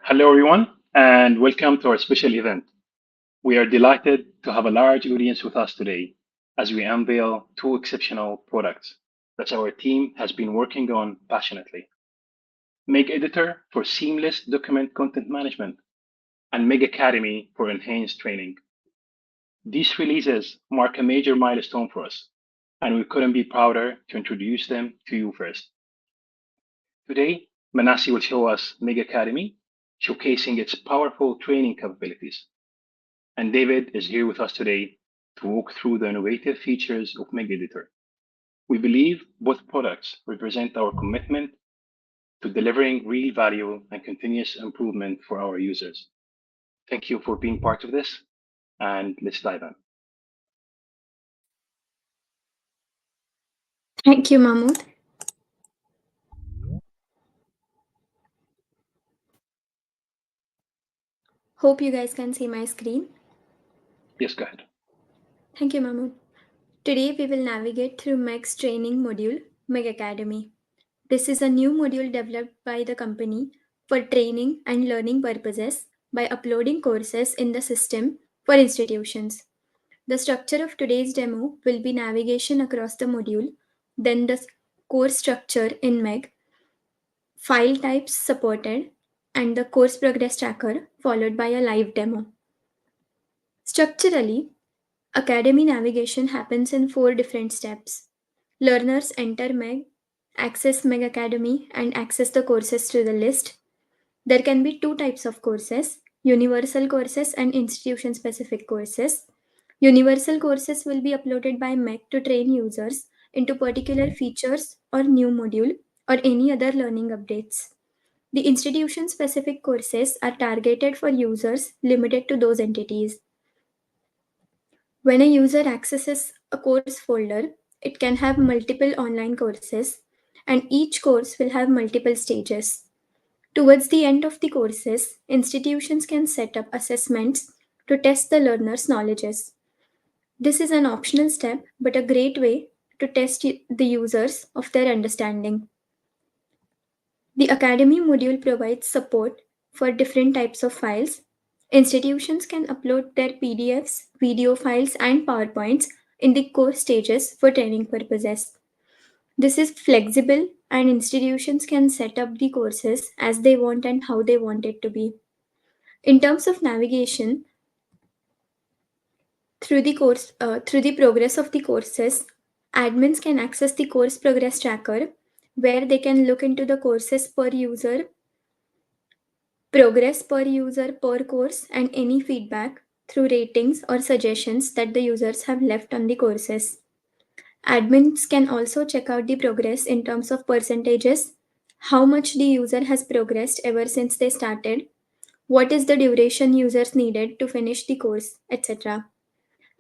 Hello, everyone, and welcome to our special event. We are delighted to have a large audience with us today as we unveil two exceptional products that our team has been working on passionately: MEG Editor for seamless document content management and MEG Academy for enhanced training. These releases mark a major milestone for us, and we couldn't be prouder to introduce them to you first. Today, Manasi will show us MEG Academy, showcasing its powerful training capabilities. And David is here with us today to walk through the innovative features of MEG Editor. We believe both products represent our commitment to delivering real value and continuous improvement for our users. Thank you for being part of this, and let's dive in. Thank you, Mahmood. Hope you guys can see my screen. Yes, go ahead. Thank you, Mahmood. Today we will navigate through MEG's training module, MEG Academy. This is a new module developed by the company for training and learning purposes by uploading courses in the system for institutions. The structure of today's demo will be navigation across the module, then the course structure in MEG, file types supported, and the course progress tracker, followed by a live demo. Structurally, Academy navigation happens in four different steps. Learners enter MEG, access MEG Academy, and access the courses to the list. There can be two types of courses: universal courses and institution specific courses. Universal courses will be uploaded by MEG to train users into particular features or new module or any other learning updates. The institution specific courses are targeted for users limited to those entities. When a user accesses a course folder, it can have multiple online courses, and each course will have multiple stages. Towards the end of the courses, institutions can set up assessments to test the learner's knowledges. This is an optional step, but a great way to test the users of their understanding. The Academy module provides support for different types of files. Institutions can upload their PDFs, video files, and PowerPoints in the course stages for training purposes. This is flexible, and institutions can set up the courses as they want and how they want it to be. In terms of navigation, through the progress of the courses, admins can access the course progress tracker where they can look into the courses per user, progress per user per course, and any feedback through ratings or suggestions that the users have left on the courses. Admins can also check out the progress in terms of percentages, how much the user has progressed ever since they started, what is the duration users needed to finish the course, etc.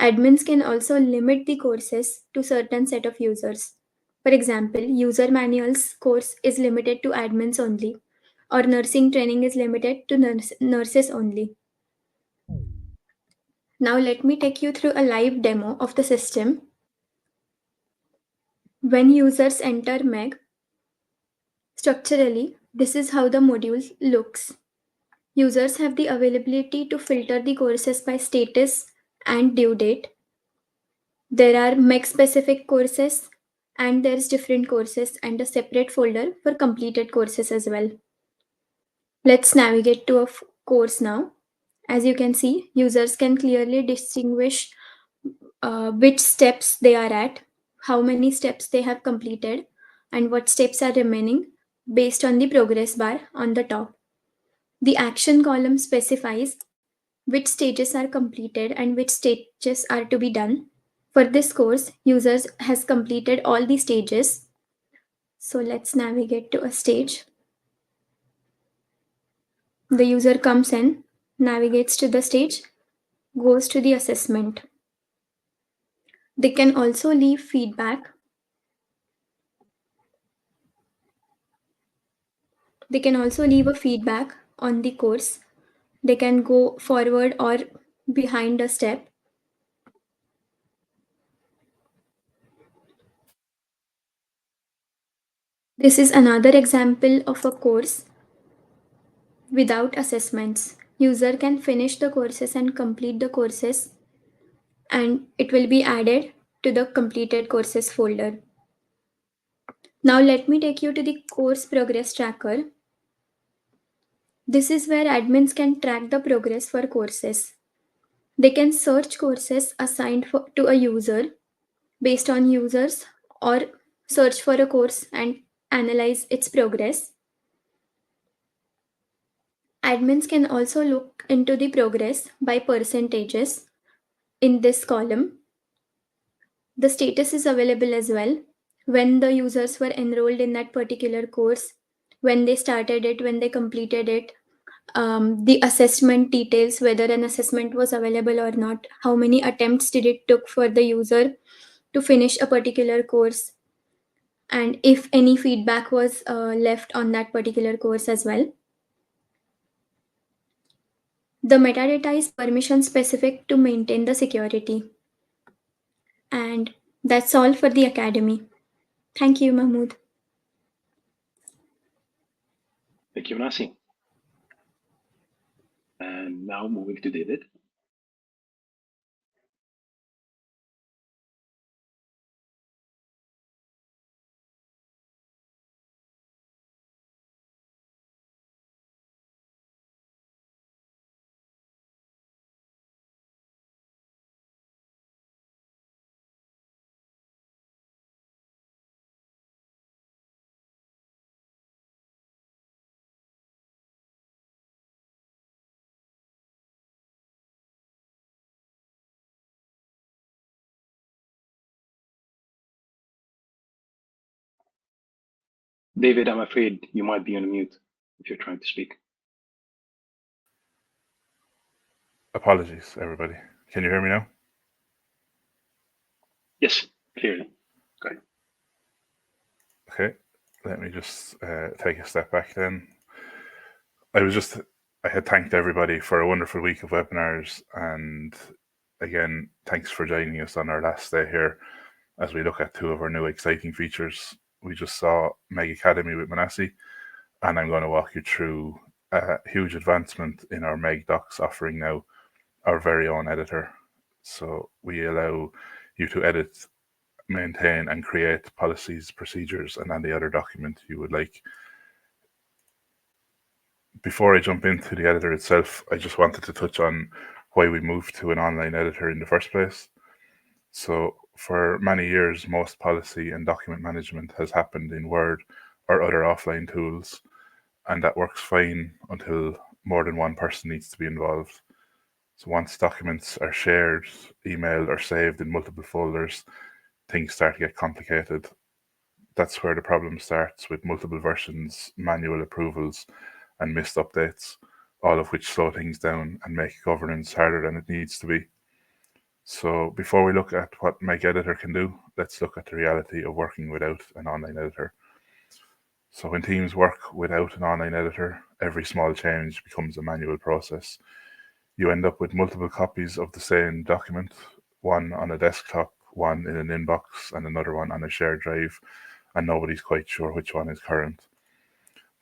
Admins can also limit the courses to certain set of users. For example, user manuals course is limited to admins only, or nursing training is limited to nurses only. Now let me take you through a live demo of the system. When users enter MEG, structurally, this is how the module looks. Users have the availability to filter the courses by status and due date. There are MEG specific courses, and there's different courses and a separate folder for completed courses as well. Let's navigate to a course now. As you can see, users can clearly distinguish which steps they are at, how many steps they have completed, and what steps are remaining based on the progress bar on the top. The action column specifies which stages are completed and which stages are to be done. For this course, users has completed all the stages. So let's navigate to a stage. The user comes in, navigates to the stage, goes to the assessment. They can also leave feedback. They can also leave a feedback on the course. They can go forward or behind a step. This is another example of a course without assessments. User can finish the courses and complete the courses, and it will be added to the completed courses folder. Now let me take you to the course progress tracker. This is where admins can track the progress for courses. They can search courses assigned to a user based on users, or search for a course and analyze its progress. Admins can also look into the progress by percentages in this column. The status is available as well, when the users were enrolled in that particular course, when they started it, when they completed it, the assessment details, whether an assessment was available or not, how many attempts did it took for the user to finish a particular course, and if any feedback was left on that particular course as well. The metadata is permission specific to maintain the security. And that's all for the academy. Thank you, Mahmood. Thank you, Nasi. And now moving to David. David, I'm afraid you might be on mute if you're trying to speak. Apologies, everybody. Can you hear me now? Yes, clearly. Great. Okay, let me just take a step back then. I had thanked everybody for a wonderful week of webinars, and again, thanks for joining us on our last day here as we look at two of our new exciting features. We just saw MEG Academy with Manassi, and I'm going to walk you through a huge advancement in our MEG Docs offering now, our very own editor. So we allow you to edit, maintain, and create policies, procedures, and any other document you would like. Before I jump into the editor itself, I just wanted to touch on why we moved to an online editor in the first place. So for many years, most policy and document management has happened in Word or other offline tools, and that works fine until more than one person needs to be involved. So once documents are shared, emailed, or saved in multiple folders, things start to get complicated. That's where the problem starts, with multiple versions, manual approvals, and missed updates, all of which slow things down and make governance harder than it needs to be. So before we look at what MEG Editor can do, let's look at the reality of working without an online editor. So when teams work without an online editor, every small change becomes a manual process. You end up with multiple copies of the same document, one on a desktop, one in an inbox, and another one on a shared drive, and nobody's quite sure which one is current.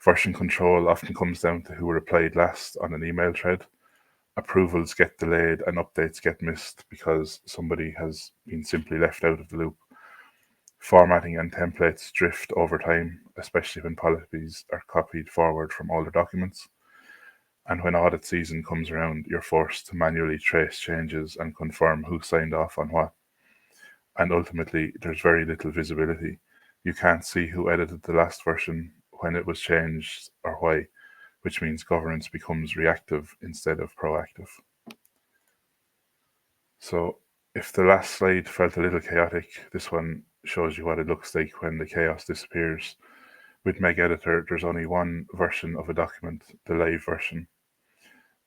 Version control often comes down to who replied last on an email thread. Approvals get delayed and updates get missed because somebody has been simply left out of the loop. Formatting and templates drift over time, especially when policies are copied forward from older documents. And when audit season comes around, you're forced to manually trace changes and confirm who signed off on what. And ultimately, there's very little visibility. You can't see who edited the last version, when it was changed, or why, which means governance becomes reactive instead of proactive. So if the last slide felt a little chaotic, this one shows you what it looks like when the chaos disappears. With MEG Editor, there's only one version of a document, the live version.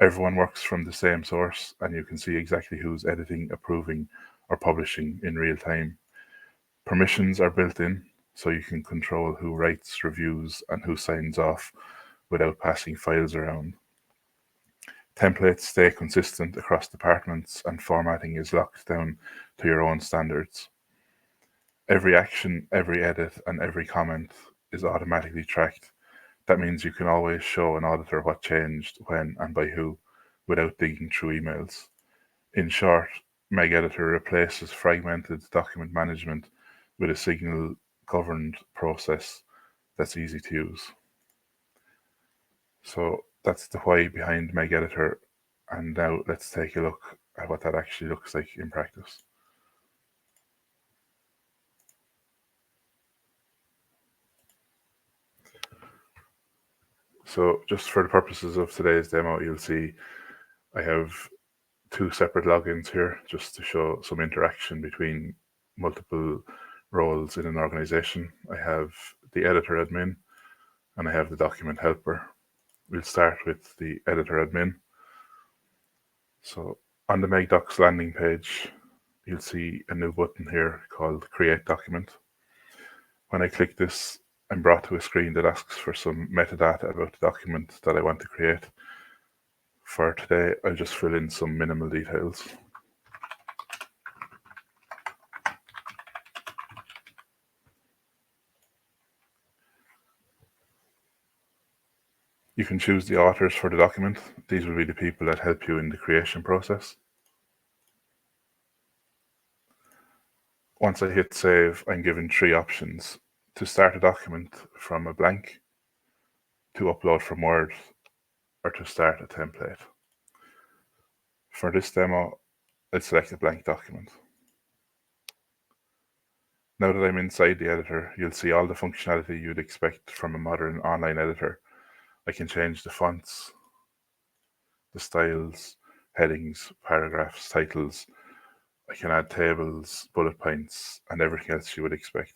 Everyone works from the same source, and you can see exactly who's editing, approving, or publishing in real time. Permissions are built in, so you can control who writes, reviews, and who signs off without passing files around. Templates stay consistent across departments, and formatting is locked down to your own standards. Every action, every edit, and every comment is automatically tracked That means you can always show an auditor what changed, when, and by who, without digging through emails. In short, MEG Editor replaces fragmented document management with a signal governed process that's easy to use. So that's the why behind MEG Editor, and now let's take a look at what that actually looks like in practice. So just for the purposes of today's demo, you'll see I have two separate logins here just to show some interaction between multiple roles in an organization. I have the editor admin and I have the document helper. We'll start with the editor admin. So on the MEG Docs landing page, you'll see a new button here called Create Document. When I click this, I'm brought to a screen that asks for some metadata about the document that I want to create. For today, I'll just fill in some minimal details. You can choose the authors for the document. These will be the people that help you in the creation process. Once I hit save, I'm given three options: to start a document from a blank, to upload from Word, or to start a template. For this demo, I'll select a blank document. Now that I'm inside the editor, you'll see all the functionality you'd expect from a modern online editor. I can change the fonts, the styles, headings, paragraphs, titles. I can add tables, bullet points, and everything else you would expect.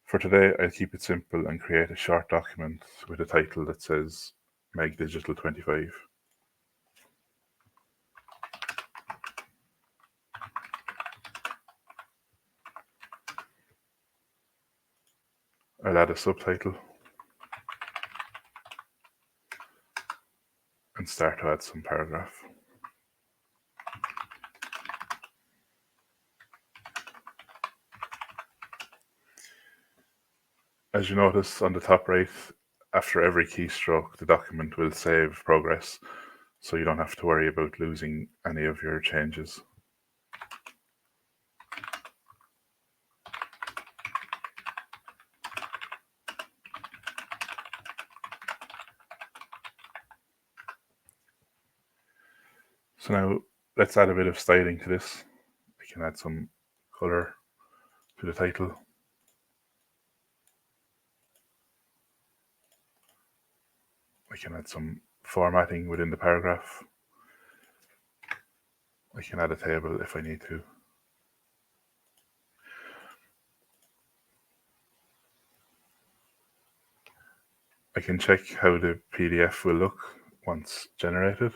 For today, I'll keep it simple and create a short document with a title that says MEG Digital 25. I'll add a subtitle and start to add some paragraph. As you notice on the top right, after every keystroke, the document will save progress, so you don't have to worry about losing any of your changes. So now let's add a bit of styling to this. I can add some color to the title. I can add some formatting within the paragraph. I can add a table if I need to. I can check how the PDF will look once generated.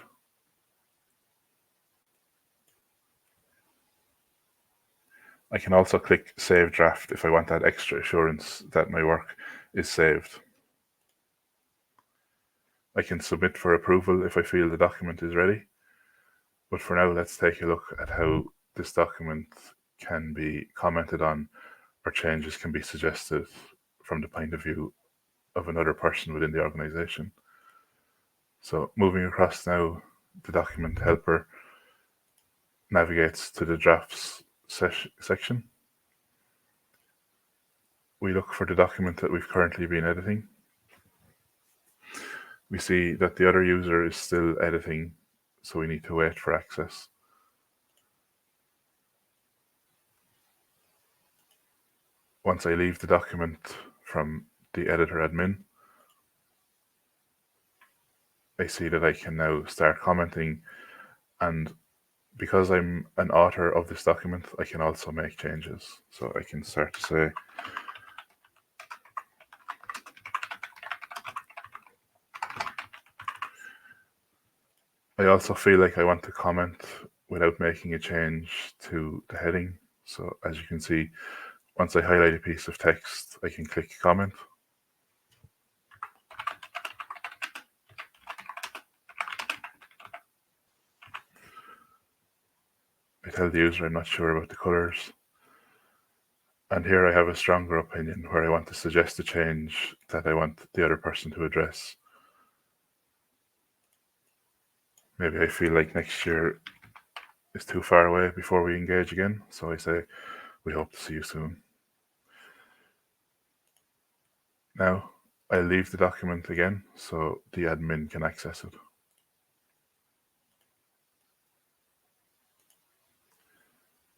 I can also click Save Draft if I want that extra assurance that my work is saved. I can submit for approval if I feel the document is ready. But for now, let's take a look at how this document can be commented on or changes can be suggested from the point of view of another person within the organization. So moving across now, the document helper navigates to the drafts section. We look for the document that we've currently been editing. We see that the other user is still editing, so we need to wait for access. Once I leave the document from the editor admin, I see that I can now start commenting, and because I'm an author of this document, I can also make changes. So I can start to say, I also feel like I want to comment without making a change to the heading. So as you can see, once I highlight a piece of text, I can click comment. I tell the user I'm not sure about the colors, And here I have a stronger opinion where I want to suggest a change that I want the other person to address. Maybe I feel like next year is too far away before we engage again, so I say, we hope to see you soon. Now, I'll leave the document again so the admin can access it.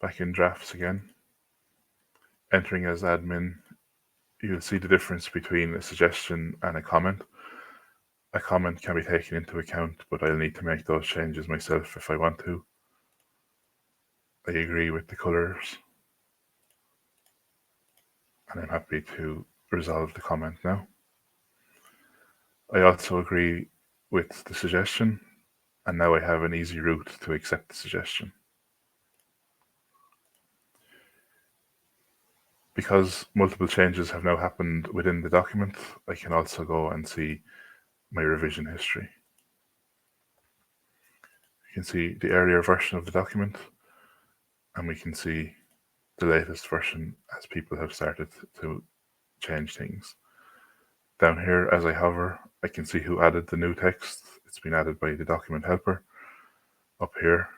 Back in drafts again. Entering as admin, you'll see the difference between a suggestion and a comment. A comment can be taken into account, but I'll need to make those changes myself if I want to. I agree with the colours, and I'm happy to resolve the comment now. I also agree with the suggestion, and now I have an easy route to accept the suggestion. Because multiple changes have now happened within the document, I can also go and see my revision history. You can see the earlier version of the document, and we can see the latest version as people have started to change things. Down here, as I hover, I can see who added the new text. It's been added by the document helper. Up here,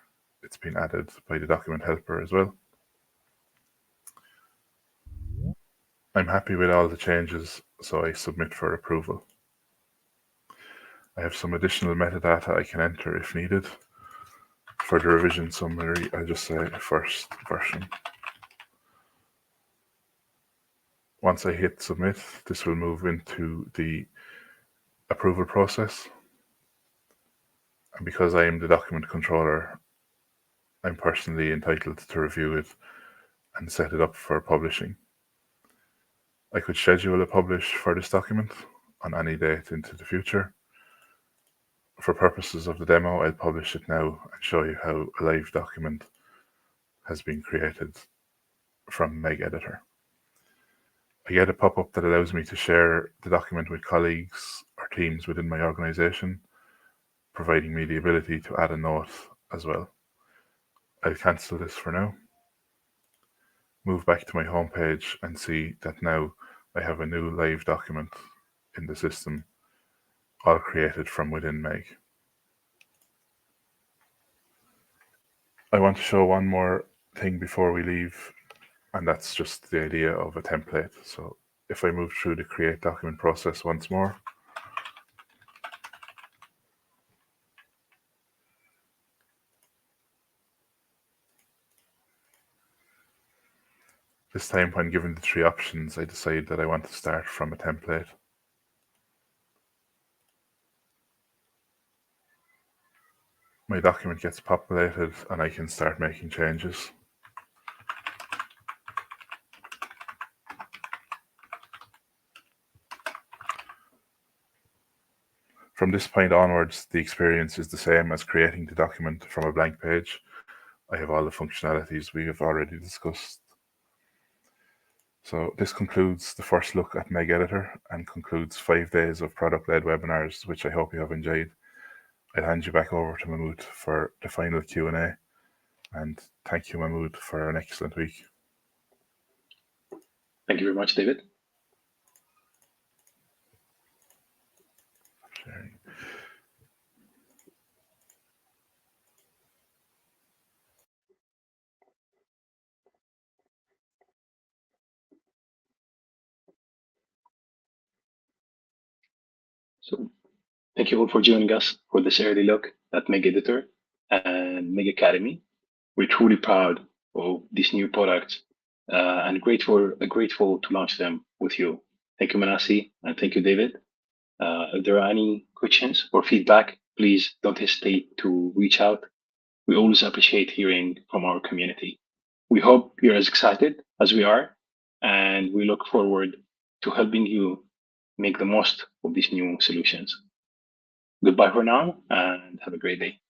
it's been added by the document helper as well. I'm happy with all the changes, so I submit for approval. I have some additional metadata I can enter if needed. For the revision summary, I'll just say first version. Once I hit submit, this will move into the approval process. And because I am the document controller, I'm personally entitled to review it and set it up for publishing. I could schedule a publish for this document on any date into the future. For purposes of the demo, I'll publish it now and show you how a live document has been created from MEG Editor. I get a pop-up that allows me to share the document with colleagues or teams within my organization, providing me the ability to add a note as well. I'll cancel this for now, move back to my home page and see that now I have a new live document in the system, all created from within MEG. I want to show one more thing before we leave, and that's just the idea of a template. So if I move through the create document process once more, this time when given the three options, I decide that I want to start from a template. My document gets populated and I can start making changes. From this point onwards, the experience is the same as creating the document from a blank page. I have all the functionalities we have already discussed. So this concludes the first look at MEG Editor and concludes 5 days of product-led webinars, which I hope you have enjoyed. I'll hand you back over to Mahmood for the final Q&A. And thank you, Mahmood, for an excellent week. Thank you very much, David. Sharing. So thank you all for joining us for this early look at MEG Editor and MEG Academy. We're truly proud of these new products and grateful to launch them with you. Thank you, Manasi, and thank you, David. If there are any questions or feedback, please don't hesitate to reach out. We always appreciate hearing from our community. We hope you're as excited as we are, and we look forward to helping you make the most of these new solutions. Goodbye for now, and have a great day.